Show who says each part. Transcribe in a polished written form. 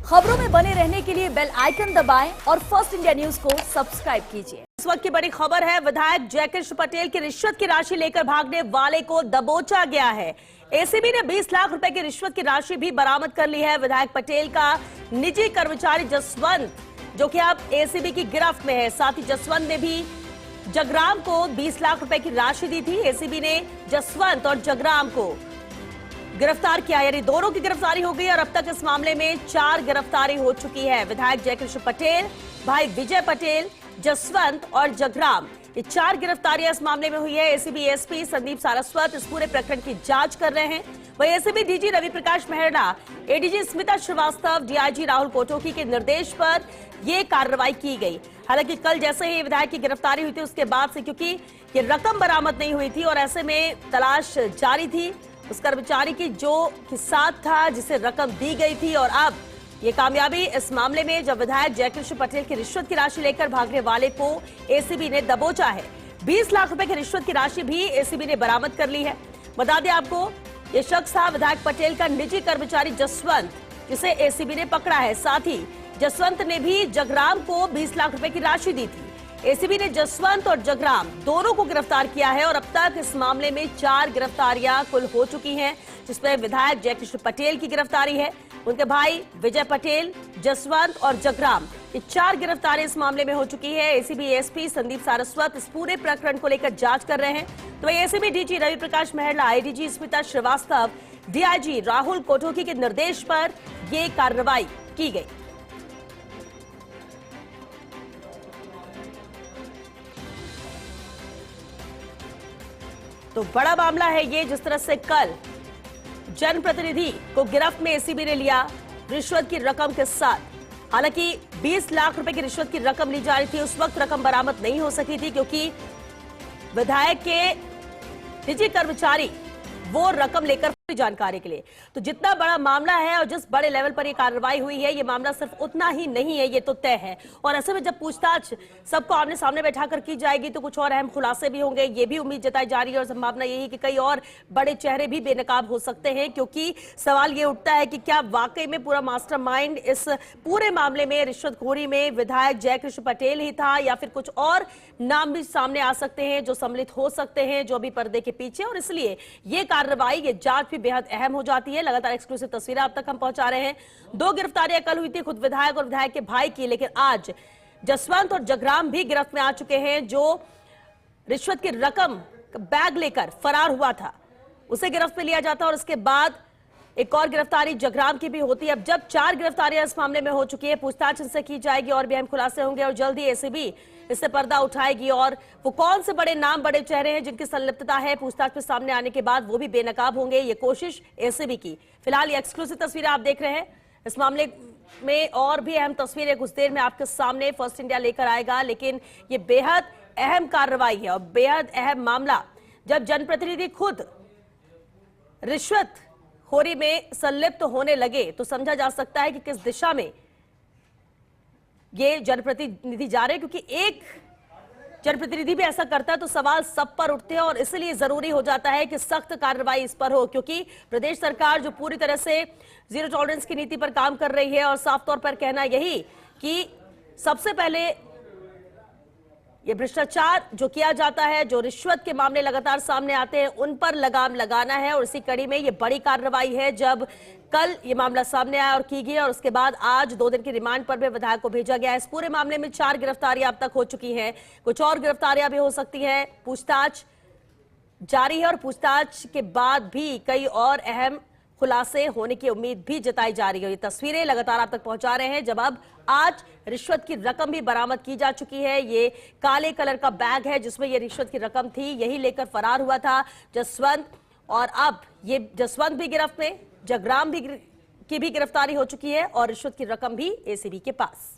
Speaker 1: खबरों में बने रहने के लिए बेल आइकन दबाएं और फर्स्ट इंडिया न्यूज को सब्सक्राइब कीजिए।
Speaker 2: इस वक्त की बड़ी खबर है, विधायक जयकृष्ण पटेल की रिश्वत की राशि लेकर भागने वाले को दबोचा गया है। एसीबी ने 20 लाख रुपए की रिश्वत की राशि भी बरामद कर ली है। विधायक पटेल का निजी कर्मचारी जसवंत, जो कि अब एसीबी की गिरफ्त में है। साथ ही जसवंत ने भी जगराम को 20 लाख रुपए की राशि दी थी। एसीबी ने जसवंत और जगराम को गिरफ्तार किया, यानी दोनों की गिरफ्तारी हो गई और अब तक इस मामले में 4 गिरफ्तारी हो चुकी है। विधायक जयकृष्ण पटेल, भाई विजय पटेल, जसवंत और जगराम, ये 4 गिरफ्तारियां इस मामले में हुई है। एसीबी एसपी संदीप सारस्वत इस पूरे प्रकरण की जांच कर रहे हैं। वहीं ACB DG Ravi Prakash Mehra, ADG Smita Srivastava, DIG Rahul कोटोकी के निर्देश पर यह कार्रवाई की गई। हालांकि कल जैसे ही विधायक की गिरफ्तारी हुई थी उसके बाद से, क्योंकि ये रकम बरामद नहीं हुई थी और ऐसे में तलाश जारी थी उस कर्मचारी की जो के साथ था जिसे रकम दी गई थी, और अब ये कामयाबी इस मामले में जब विधायक जयकृष्ण पटेल की रिश्वत की राशि लेकर भागने वाले को एसीबी ने दबोचा है। 20 लाख रुपए की रिश्वत की राशि भी एसीबी ने बरामद कर ली है। बता दें आपको, ये शख्स था विधायक पटेल का निजी कर्मचारी जसवंत, जिसे एसीबी ने पकड़ा है। साथ ही जसवंत ने भी जगराम को 20 लाख रुपए की राशि दी थी। एसीबी ने जसवंत और जगराम दोनों को गिरफ्तार किया है और अब तक इस मामले में 4 गिरफ्तारियां कुल हो चुकी हैं, जिसमें विधायक जयकृष्ण पटेल की गिरफ्तारी है, उनके भाई विजय पटेल, जसवंत और जगराम, ये 4 गिरफ्तारियां इस मामले में हो चुकी है। एसीबी एसपी संदीप सारस्वत इस पूरे प्रकरण को लेकर जांच कर रहे हैं। तो ACB DG Ravi Prakash Mehra, ADG Smita Srivastava, DIG Rahul कोटोकी के निर्देश पर यह कार्रवाई की गई। तो बड़ा मामला है ये, जिस तरह से कल जनप्रतिनिधि को गिरफ्त में एसीबी ने लिया रिश्वत की रकम के साथ। हालांकि 20 लाख रुपए की रिश्वत की रकम ली जा रही थी, उस वक्त रकम बरामद नहीं हो सकी थी क्योंकि विधायक के निजी कर्मचारी वो रकम लेकर जानकारी के लिए। तो जितना बड़ा मामला है और जिस बड़े लेवल पर ये कार्रवाई हुई है, ये मामला सिर्फ उतना ही नहीं है, ये तो तय है। और ऐसे में जब पूछताछ सबको आमने सामने बैठाकर की जाएगी तो कुछ और अहम खुलासे भी होंगे, ये भी उम्मीद जताई जा रही है। और संभावना यही कि कई और बड़े चेहरे भी बेनकाब हो सकते हैं, क्योंकि सवाल ये उठता है कि क्या वाकई में पूरा मास्टरमाइंड इस पूरे मामले में रिश्वतखोरी में विधायक जयकृष्ण पटेल ही था, या फिर कुछ और नाम भी सामने आ सकते हैं जो सम्मिलित हो सकते हैं, जो अभी पर्दे के पीछे। और इसलिए ये कार्रवाई, ये जांच भी बेहद अहम हो जाती है। लगातार एक्सक्लूसिव तस्वीरें अब तक हम पहुंचा रहे हैं। 2 गिरफ्तारियां कल हुई थी, खुद विधायक और विधायक के भाई की, लेकिन आज जसवंत और जगराम भी गिरफ्त में आ चुके हैं। जो रिश्वत की रकम बैग लेकर फरार हुआ था उसे गिरफ्त में लिया जाता है और उसके बाद एक और गिरफ्तारी जगराम की भी होती है। अब जब 4 गिरफ्तारियां इस मामले में हो चुकी है, पूछताछ इनसे की जाएगी और भी अहम खुलासे होंगे और जल्द ही एसीबी इससे पर्दा उठाएगी। और वो कौन से बड़े नाम, बड़े चेहरे हैं जिनकी संलिप्तता है, पूछताछ में सामने आने के बाद वो भी बेनकाब होंगे, ये कोशिश एसीबी की। फिलहाल ये एक्सक्लूसिव तस्वीरें आप देख रहे हैं। इस मामले में और भी अहम तस्वीरें कुछ देर में आपके सामने फर्स्ट इंडिया लेकर आएगा, लेकिन ये बेहद अहम कार्रवाई है और बेहद अहम मामला। जब जनप्रतिनिधि खुद रिश्वत खोरी में संलिप्त होने लगे तो समझा जा सकता है कि किस दिशा में ये जनप्रतिनिधि जा रहे हैं, क्योंकि एक जनप्रतिनिधि भी ऐसा करता है तो सवाल सब पर उठते हैं और इसलिए जरूरी हो जाता है कि सख्त कार्रवाई इस पर हो, क्योंकि प्रदेश सरकार जो पूरी तरह से जीरो टॉलरेंस की नीति पर काम कर रही है और साफ तौर पर कहना यही कि सबसे पहले ये भ्रष्टाचार जो किया जाता है, जो रिश्वत के मामले लगातार सामने आते हैं, उन पर लगाम लगाना है। और इसी कड़ी में ये बड़ी कार्रवाई है जब कल ये मामला सामने आया और की गई, और उसके बाद आज 2 दिन की रिमांड पर भी विधायक को भेजा गया है। इस पूरे मामले में 4 गिरफ्तारियां अब तक हो चुकी हैं, कुछ और गिरफ्तारियां भी हो सकती हैं। पूछताछ जारी है और पूछताछ के बाद भी कई और अहम खुलासे होने की उम्मीद भी जताई जा रही है। ये तस्वीरें लगातार आप तक पहुंचा रहे हैं जब अब आज रिश्वत की रकम भी बरामद की जा चुकी है। ये काले कलर का बैग है जिसमें ये रिश्वत की रकम थी, यही लेकर फरार हुआ था जसवंत, और अब ये जसवंत भी गिरफ्त में, जगराम भी की भी गिरफ्तारी हो चुकी है और रिश्वत की रकम भी एसीबी के पास।